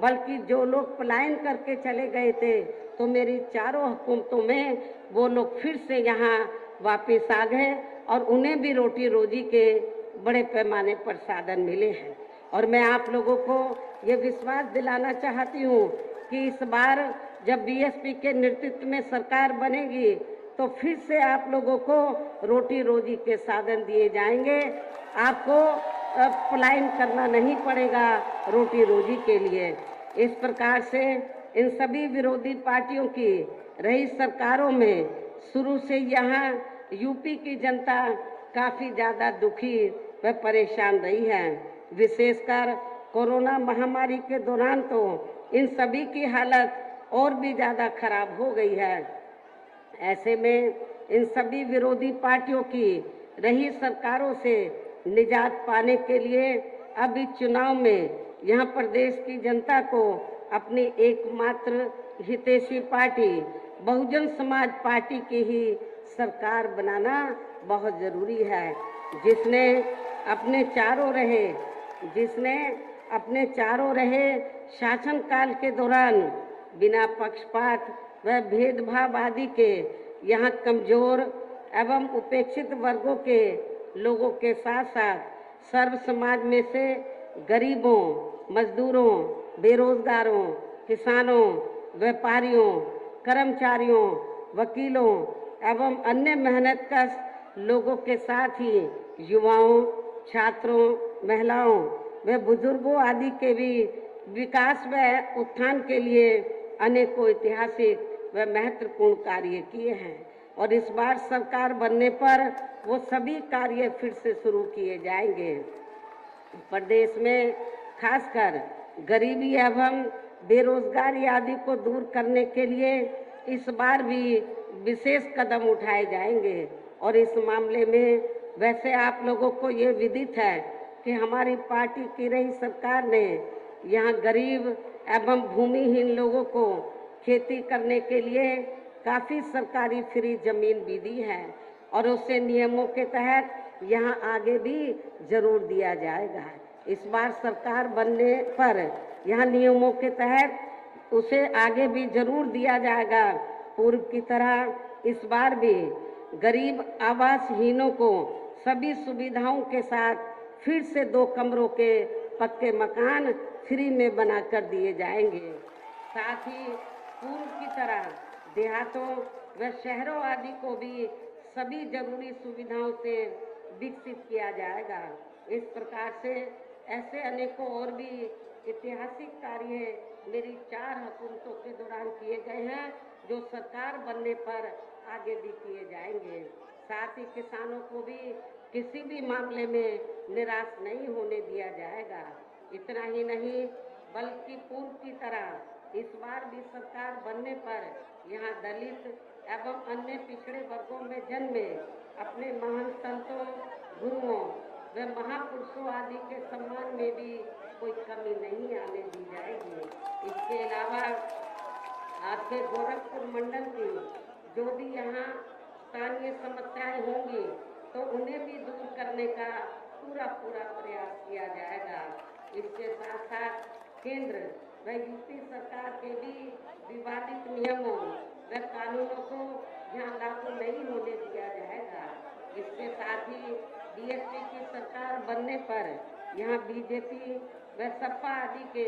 बल्कि जो लोग पलायन करके चले गए थे तो मेरी चारों हुकूमतों में वो लोग फिर से यहाँ वापस आ गए और उन्हें भी रोटी रोजी के बड़े पैमाने पर साधन मिले हैं। और मैं आप लोगों को ये विश्वास दिलाना चाहती हूँ कि इस बार जब बीएसपी के नेतृत्व में सरकार बनेगी तो फिर से आप लोगों को रोटी रोजी के साधन दिए जाएंगे। आपको पलायन करना नहीं पड़ेगा रोटी रोजी के लिए। इस प्रकार से इन सभी विरोधी पार्टियों की रही सरकारों में शुरू से यहाँ यूपी की जनता काफ़ी ज़्यादा दुखी व परेशान रही है। विशेषकर कोरोना महामारी के दौरान तो इन सभी की हालत और भी ज़्यादा खराब हो गई है। ऐसे में इन सभी विरोधी पार्टियों की रही सरकारों से निजात पाने के लिए अब इस चुनाव में यहाँ प्रदेश की जनता को अपनी एकमात्र हितैषी पार्टी बहुजन समाज पार्टी की ही सरकार बनाना बहुत ज़रूरी है, जिसने अपने चारों रहे शासनकाल के दौरान बिना पक्षपात व भेदभाव आदि के यहाँ कमजोर एवं उपेक्षित वर्गों के लोगों के साथ साथ सर्व समाज में से गरीबों, मजदूरों, बेरोजगारों, किसानों, व्यापारियों, कर्मचारियों, वकीलों एवं अन्य मेहनतकश लोगों के साथ ही युवाओं, छात्रों, महिलाओं व बुजुर्गों आदि के भी विकास व उत्थान के लिए अनेकों ऐतिहासिक व महत्वपूर्ण कार्य किए हैं और इस बार सरकार बनने पर वो सभी कार्य फिर से शुरू किए जाएंगे। प्रदेश में खासकर गरीबी एवं बेरोजगारी आदि को दूर करने के लिए इस बार भी विशेष कदम उठाए जाएंगे और इस मामले में वैसे आप लोगों को ये विदित है कि हमारी पार्टी की रही सरकार ने यहाँ गरीब एवं भूमिहीन लोगों को खेती करने के लिए काफ़ी सरकारी फ्री जमीन भी दी है और उसे नियमों के तहत यहाँ आगे भी जरूर दिया जाएगा। इस बार सरकार बनने पर यहाँ नियमों के तहत उसे आगे भी जरूर दिया जाएगा। पूर्व की तरह इस बार भी गरीब आवासहीनों को सभी सुविधाओं के साथ फिर से 2 कमरों के पक्के मकान फ्री में बनाकर दिए जाएंगे। साथ ही पूर्व की तरह देहातों व शहरों आदि को भी सभी जरूरी सुविधाओं से विकसित किया जाएगा। इस प्रकार से ऐसे अनेकों और भी ऐतिहासिक कार्य मेरी 4 हुकूमतों के दौरान किए गए हैं जो सरकार बनने पर आगे भी किए जाएंगे। साथ ही किसानों को भी किसी भी मामले में निराश नहीं होने दिया जाएगा। इतना ही नहीं बल्कि पूर्व की तरह इस बार भी सरकार बनने पर यहाँ दलित एवं अन्य पिछड़े वर्गों में जन्मे अपने महान संतों, गुरुओं व महापुरुषों आदि के सम्मान में भी कोई कमी नहीं आने दी जाएगी। इसके अलावा आपके गोरखपुर मंडल की जो भी यहाँ स्थानीय समस्याएं होंगी तो उन्हें भी दूर करने का पूरा प्रयास किया जाएगा। इसके साथ साथ केंद्र व यूपी सरकार के भी विवादित नियमों व कानूनों को यहाँ लागू नहीं होने दिया जाएगा। इसके साथ ही बीएसपी की सरकार बनने पर यहाँ बीजेपी व सपा आदि के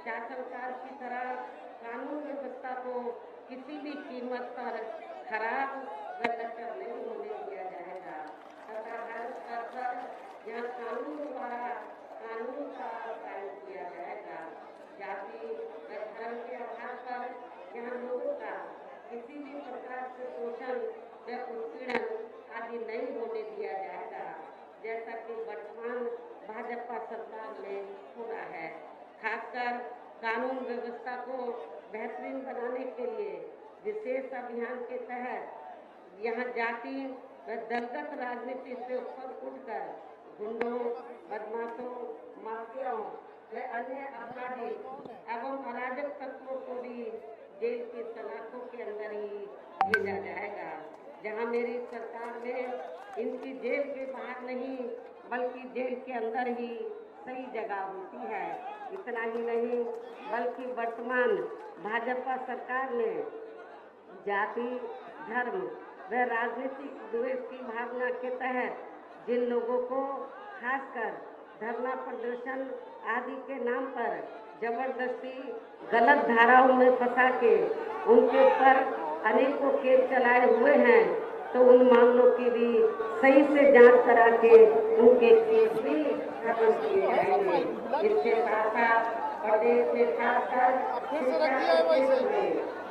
शासनकाल की तरह कानून व्यवस्था को किसी भी कीमत पर खराब व लचर नहीं होने दिया जाएगा तथा हर स्तर पर यहाँ कानून द्वारा कानून का पालन किया जाएगा। जाति व धर्म के आधार पर यहाँ लोगों का किसी भी प्रकार से शोषण व उत्पीड़न आदि नहीं होने दिया जाएगा, जैसा कि वर्तमान भाजपा सरकार में हो रहा है। खासकर कानून व्यवस्था को बेहतरीन बनाने के लिए विशेष अभियान के तहत यहाँ जाति व दलगत राजनीति से ऊपर उठकर गुंडों, बदमाशों, माफियाओं व अन्य अपराधी एवं अराजक तत्वों को भी जेल की सलाखों के अंदर ही भेजा जाएगा, जहां मेरी सरकार में इनकी जेल के बाहर नहीं बल्कि जेल के अंदर ही सही जगह होती है। इतना ही नहीं बल्कि वर्तमान भाजपा सरकार ने जाति, धर्म व राजनीतिक द्वेष की भावना के तहत जिन लोगों को खासकर धरना प्रदर्शन आदि के नाम पर जबरदस्ती गलत धाराओं में फंसा के उनके ऊपर अनेकों केस चलाए हुए हैं, तो उन मामलों की भी सही से जांच करा के उनके केस भी खत्म किए जाएंगे। इसके साथ साथ प्रदेश में खासकर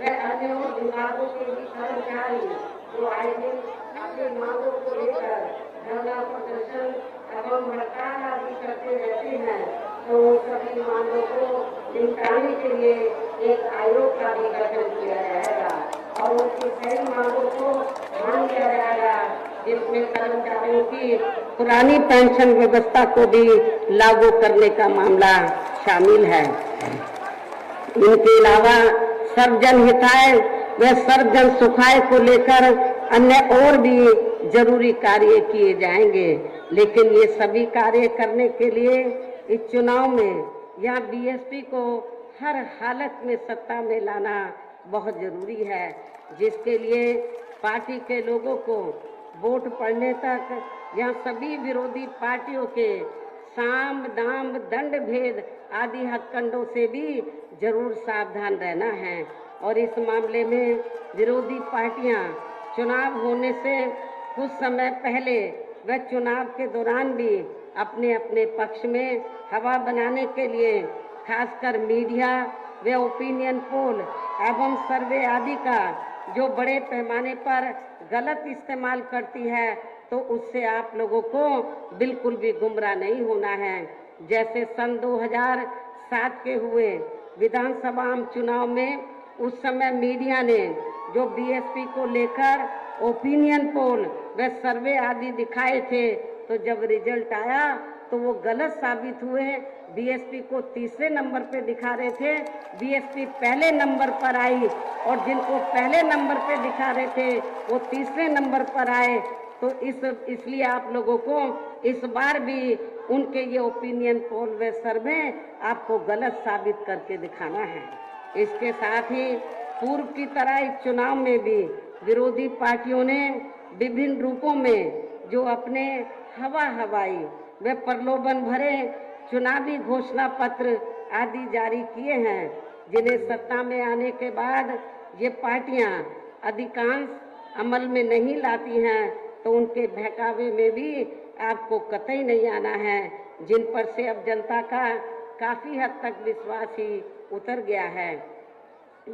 अन्य विभागों के भी कर्मचारी जो आए दिन अपनी मांगों को लेकर धरना प्रदर्शन एवं हड़ताल आदि करते रहते हैं, तो सभी मांगों को निपटाने के लिए एक आयोग का भी गठन किया जाएगा और उनकी सही मांगों को मान लिया जाएगा, जिसमें कर्मचारियों की पुरानी पेंशन व्यवस्था को भी लागू करने का मामला शामिल है। इनके अलावा सर्वजन हिताय व सर्वजन सुखाय को लेकर अन्य और भी जरूरी कार्य किए जाएंगे, लेकिन ये सभी कार्य करने के लिए इस चुनाव में यहाँ बीएसपी को हर हालत में सत्ता में लाना बहुत जरूरी है, जिसके लिए पार्टी के लोगों को वोट पड़ने तक यहाँ सभी विरोधी पार्टियों के साम दाम दंड भेद आदि हथकंडों से भी जरूर सावधान रहना है। और इस मामले में विरोधी पार्टियां चुनाव होने से कुछ समय पहले व चुनाव के दौरान भी अपने अपने पक्ष में हवा बनाने के लिए खासकर मीडिया व ओपिनियन पोल एवं सर्वे आदि का जो बड़े पैमाने पर गलत इस्तेमाल करती है, तो उससे आप लोगों को बिल्कुल भी गुमराह नहीं होना है। जैसे सन 2007 के हुए विधानसभा आम चुनाव में उस समय मीडिया ने जो बीएसपी को लेकर ओपिनियन पोल व सर्वे आदि दिखाए थे, तो जब रिजल्ट आया तो वो गलत साबित हुए। बीएसपी को तीसरे नंबर पे दिखा रहे थे, बीएसपी पहले नंबर पर आई और जिनको पहले नंबर पे दिखा रहे थे वो तीसरे नंबर पर आए। तो इसलिए आप लोगों को इस बार भी उनके ये ओपिनियन पोल व सर्वे आपको गलत साबित करके दिखाना है। इसके साथ ही पूर्व की तरह इस चुनाव में भी विरोधी पार्टियों ने विभिन्न रूपों में जो अपने हवाई व प्रलोभन भरे चुनावी घोषणा पत्र आदि जारी किए हैं, जिन्हें सत्ता में आने के बाद ये पार्टियां अधिकांश अमल में नहीं लाती हैं, तो उनके बहकावे में भी आपको कतई नहीं आना है, जिन पर से अब जनता का काफी हद तक विश्वास ही उतर गया है।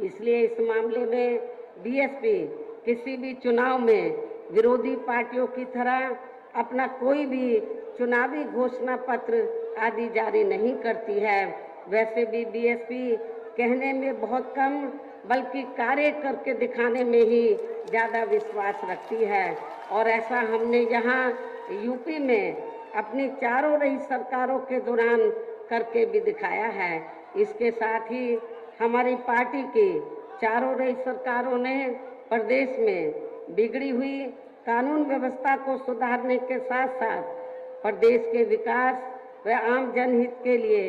इसलिए इस मामले में बीएसपी किसी भी चुनाव में विरोधी पार्टियों की तरह अपना कोई भी चुनावी घोषणा पत्र आदि जारी नहीं करती है। वैसे भी बीएसपी कहने में बहुत कम बल्कि कार्य करके दिखाने में ही ज़्यादा विश्वास रखती है, और ऐसा हमने यहाँ यूपी में अपनी चारों रही सरकारों के दौरान करके भी दिखाया है। इसके साथ ही हमारी पार्टी की चारों रही सरकारों ने प्रदेश में बिगड़ी हुई कानून व्यवस्था को सुधारने के साथ साथ प्रदेश के विकास व आम जनहित के लिए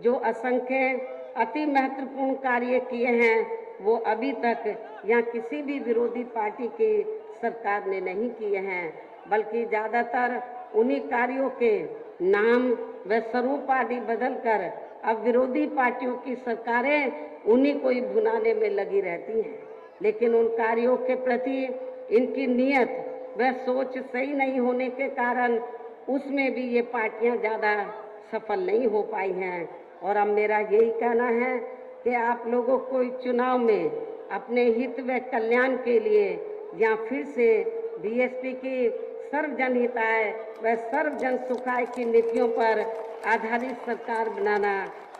जो असंख्य अति महत्वपूर्ण कार्य किए हैं, वो अभी तक यहाँ किसी भी विरोधी पार्टी की सरकार ने नहीं किए हैं, बल्कि ज़्यादातर उन्हीं कार्यों के नाम व स्वरूप आदि बदलकर अब विरोधी पार्टियों की सरकारें उन्हीं को ही भुनाने में लगी रहती हैं। लेकिन उन कार्यों के प्रति इनकी नीयत व सोच सही नहीं होने के कारण उसमें भी ये पार्टियां ज़्यादा सफल नहीं हो पाई हैं। और अब मेरा यही कहना है कि आप लोगों को इस चुनाव में अपने हित व कल्याण के लिए या फिर से बीएसपी की सर्वजन हिताय व सर्वजन सुखाय की नीतियों पर आधारित सरकार बनाना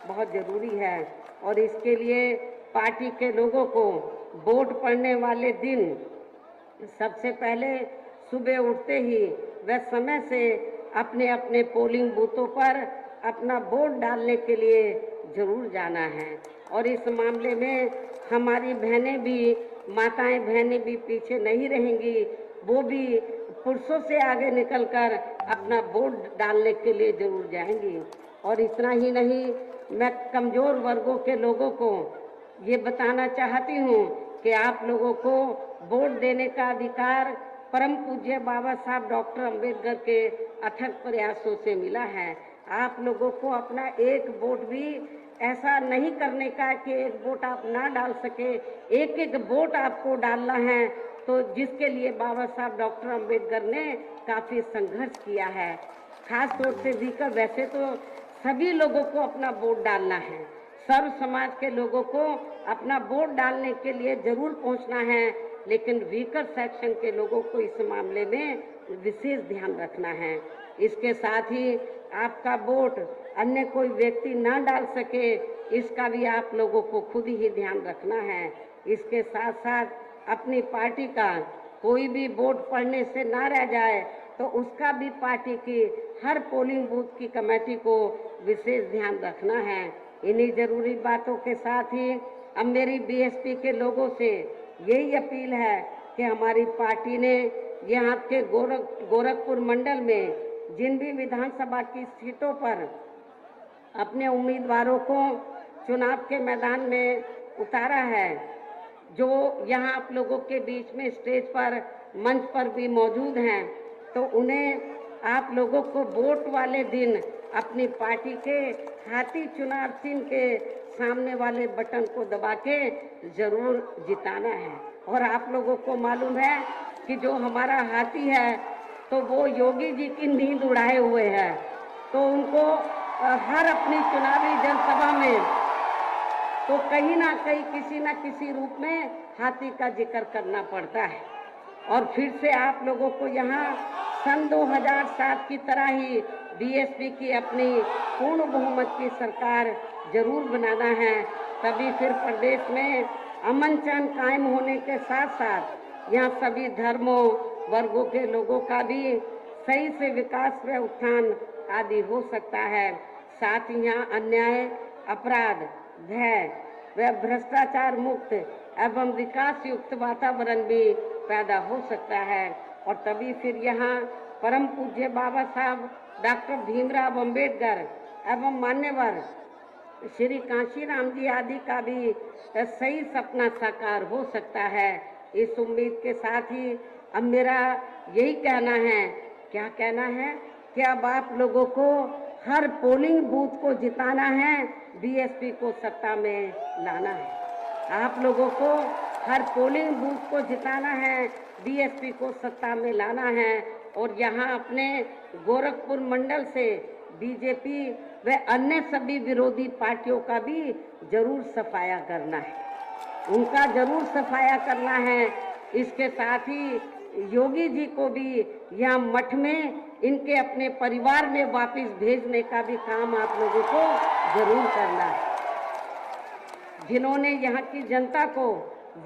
बहुत ज़रूरी है। और इसके लिए पार्टी के लोगों को वोट पड़ने वाले दिन सबसे पहले सुबह उठते ही व समय से अपने अपने पोलिंग बूथों पर अपना वोट डालने के लिए ज़रूर जाना है। और इस मामले में हमारी बहनें भी, माताएं बहनें भी पीछे नहीं रहेंगी, वो भी पुरुषों से आगे निकलकर अपना वोट डालने के लिए जरूर जाएंगी। और इतना ही नहीं, मैं कमज़ोर वर्गों के लोगों को ये बताना चाहती हूँ कि आप लोगों को वोट देने का अधिकार परम पूज्य बाबा साहब डॉक्टर अंबेडकर के अथक प्रयासों से मिला है। आप लोगों को अपना एक वोट भी ऐसा नहीं करने का कि एक वोट आप ना डाल सके, एक एक वोट आपको डालना है। तो जिसके लिए बाबा साहब डॉक्टर अंबेडकर ने काफ़ी संघर्ष किया है। खास तौर से वीकर, वैसे तो सभी लोगों को अपना वोट डालना है, सर्व समाज के लोगों को अपना वोट डालने के लिए जरूर पहुंचना है, लेकिन वीकर सेक्शन के लोगों को इस मामले में विशेष ध्यान रखना है। इसके साथ ही आपका वोट अन्य कोई व्यक्ति ना डाल सके, इसका भी आप लोगों को खुद ही ध्यान रखना है। इसके साथ साथ अपनी पार्टी का कोई भी वोट पड़ने से ना रह जाए, तो उसका भी पार्टी की हर पोलिंग बूथ की कमेटी को विशेष ध्यान रखना है। इन्हीं जरूरी बातों के साथ ही अब मेरी बीएसपी के लोगों से यही अपील है कि हमारी पार्टी ने यहाँ के गोरखपुर मंडल में जिन भी विधानसभा की सीटों पर अपने उम्मीदवारों को चुनाव के मैदान में उतारा है, जो यहाँ आप लोगों के बीच में स्टेज पर मंच पर भी मौजूद हैं, तो उन्हें आप लोगों को वोट वाले दिन अपनी पार्टी के हाथी चुनाव चिन्ह के सामने वाले बटन को दबा के जरूर जिताना है। और आप लोगों को मालूम है कि जो हमारा हाथी है तो वो योगी जी की नींद उड़ाए हुए है, तो उनको हर अपनी चुनावी जनसभा में तो कहीं ना कहीं किसी न किसी रूप में हाथी का जिक्र करना पड़ता है। और फिर से आप लोगों को यहाँ सन 2007 की तरह ही बीएसपी की अपनी पूर्ण बहुमत की सरकार जरूर बनाना है, तभी फिर प्रदेश में अमन चैन कायम होने के साथ साथ यहाँ सभी धर्मों वर्गों के लोगों का भी सही से विकास व उत्थान आदि हो सकता है। साथ ही यहाँ अन्याय, अपराध, भय व भ्रष्टाचार मुक्त एवं विकास युक्त वातावरण भी पैदा हो सकता है। और तभी फिर यहाँ परम पूज्य बाबा साहब डॉक्टर भीमराव अंबेडकर एवं मान्यवर श्री कांशीराम जी आदि का भी सही सपना साकार हो सकता है। इस उम्मीद के साथ ही अब मेरा यही कहना है, क्या कहना है कि अब आप लोगों को हर पोलिंग बूथ को जिताना है, बीएसपी को सत्ता में लाना है। आप लोगों को हर पोलिंग बूथ को जिताना है, बीएसपी को सत्ता में लाना है। और यहाँ अपने गोरखपुर मंडल से बीजेपी व अन्य सभी विरोधी पार्टियों का भी जरूर सफाया करना है, उनका जरूर सफाया करना है। इसके साथ ही योगी जी को भी यहाँ मठ में इनके अपने परिवार में वापस भेजने का भी काम आप लोगों को जरूर करना है। जिन्होंने यहाँ की जनता को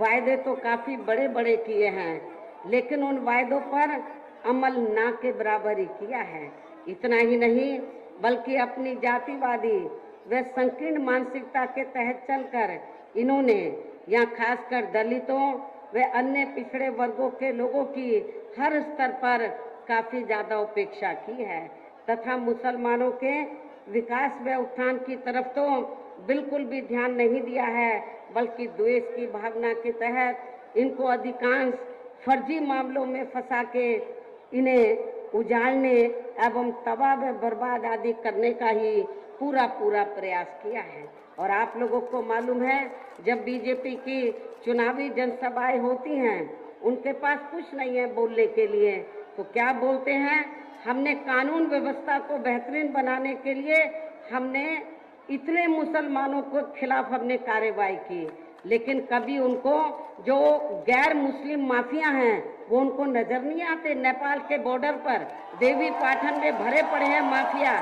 वायदे तो काफ़ी बड़े बड़े किए हैं, लेकिन उन वायदों पर अमल ना के बराबर ही किया है। इतना ही नहीं, बल्कि अपनी जातिवादी व संकीर्ण मानसिकता के तहत चलकर इन्होंने यहाँ खासकर दलितों व अन्य पिछड़े वर्गों के लोगों की हर स्तर पर काफ़ी ज़्यादा उपेक्षा की है, तथा मुसलमानों के विकास व उत्थान की तरफ तो बिल्कुल भी ध्यान नहीं दिया है, बल्कि द्वेष की भावना के तहत इनको अधिकांश फर्जी मामलों में फंसा के इन्हें उजाड़ने एवं तबाह व बर्बाद आदि करने का ही पूरा प्रयास किया है। और आप लोगों को मालूम है, जब बीजेपी की चुनावी जनसभाएं होती हैं, उनके पास कुछ नहीं है बोलने के लिए, तो क्या बोलते हैं, हमने कानून व्यवस्था को बेहतरीन बनाने के लिए हमने इतने मुसलमानों के खिलाफ हमने कार्रवाई की, लेकिन कभी उनको जो गैर मुस्लिम माफिया हैं वो उनको नजर नहीं आते। नेपाल के बॉर्डर पर देवी पाटन में भरे पड़े हैं माफिया,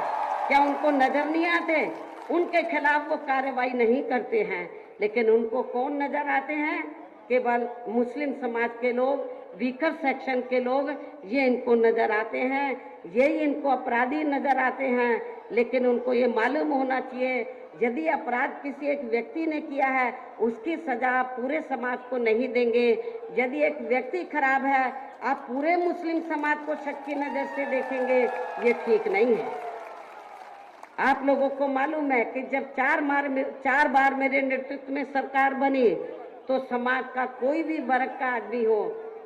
क्या उनको नजर नहीं आते? उनके खिलाफ वो कार्रवाई नहीं करते हैं, लेकिन उनको कौन नजर आते हैं? केवल मुस्लिम समाज के लोग, वीकर सेक्शन के लोग, ये इनको नजर आते हैं, यही इनको अपराधी नजर आते हैं। लेकिन उनको ये मालूम होना चाहिए, यदि अपराध किसी एक व्यक्ति ने किया है, उसकी सजा आप पूरे समाज को नहीं देंगे। यदि एक व्यक्ति खराब है, आप पूरे मुस्लिम समाज को शक की नज़र से देखेंगे, ये ठीक नहीं है। आप लोगों को मालूम है कि जब 4 बार मेरे नेतृत्व में सरकार बनी तो समाज का कोई भी वर्ग का आदमी हो,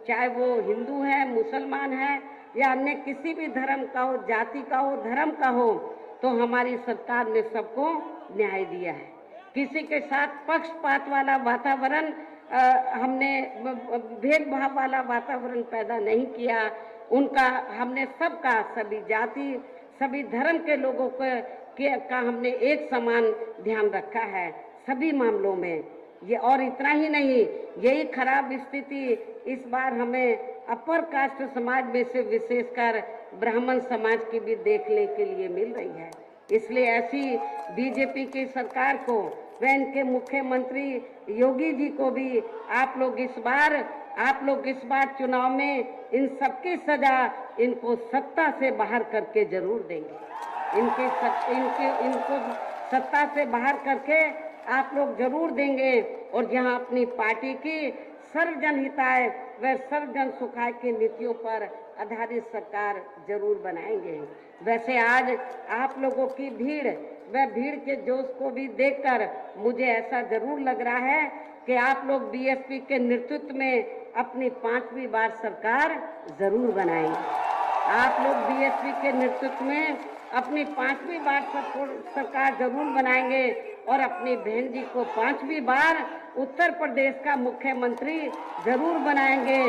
चाहे वो हिंदू है, मुसलमान है या अन्य किसी भी धर्म का हो, जाति का हो, धर्म का हो, तो हमारी सरकार ने सबको न्याय दिया है। किसी के साथ पक्षपात वाला वातावरण, हमने भेदभाव वाला वातावरण पैदा नहीं किया। उनका हमने सबका, सभी जाति, सभी धर्म के लोगों का हमने एक समान ध्यान रखा है सभी मामलों में। ये और इतना ही नहीं, यही खराब स्थिति इस बार हमें अपर कास्ट समाज में से विशेषकर ब्राह्मण समाज की भी देखने के लिए मिल रही है। इसलिए ऐसी बीजेपी की सरकार को व इनके मुख्यमंत्री योगी जी को भी आप लोग इस बार चुनाव में इन सबकी सजा इनको सत्ता से बाहर करके जरूर देंगे। इनको सत्ता से बाहर करके आप लोग जरूर देंगे और जहां अपनी पार्टी की सर्वजन हिताय व सर्वजन सुखाय की नीतियों पर आधारित सरकार जरूर बनाएंगे। वैसे आज आप लोगों की भीड़ के जोश को भी देखकर मुझे ऐसा जरूर लग रहा है कि आप लोग बीएसपी के नेतृत्व में अपनी 5वीं बार सरकार जरूर बनाएंगे। आप लोग बीएसपी के नेतृत्व में अपनी 5वीं बार सरकार जरूर बनाएंगे और अपनी बहन जी को 5वीं बार उत्तर प्रदेश का मुख्यमंत्री जरूर बनाएंगे।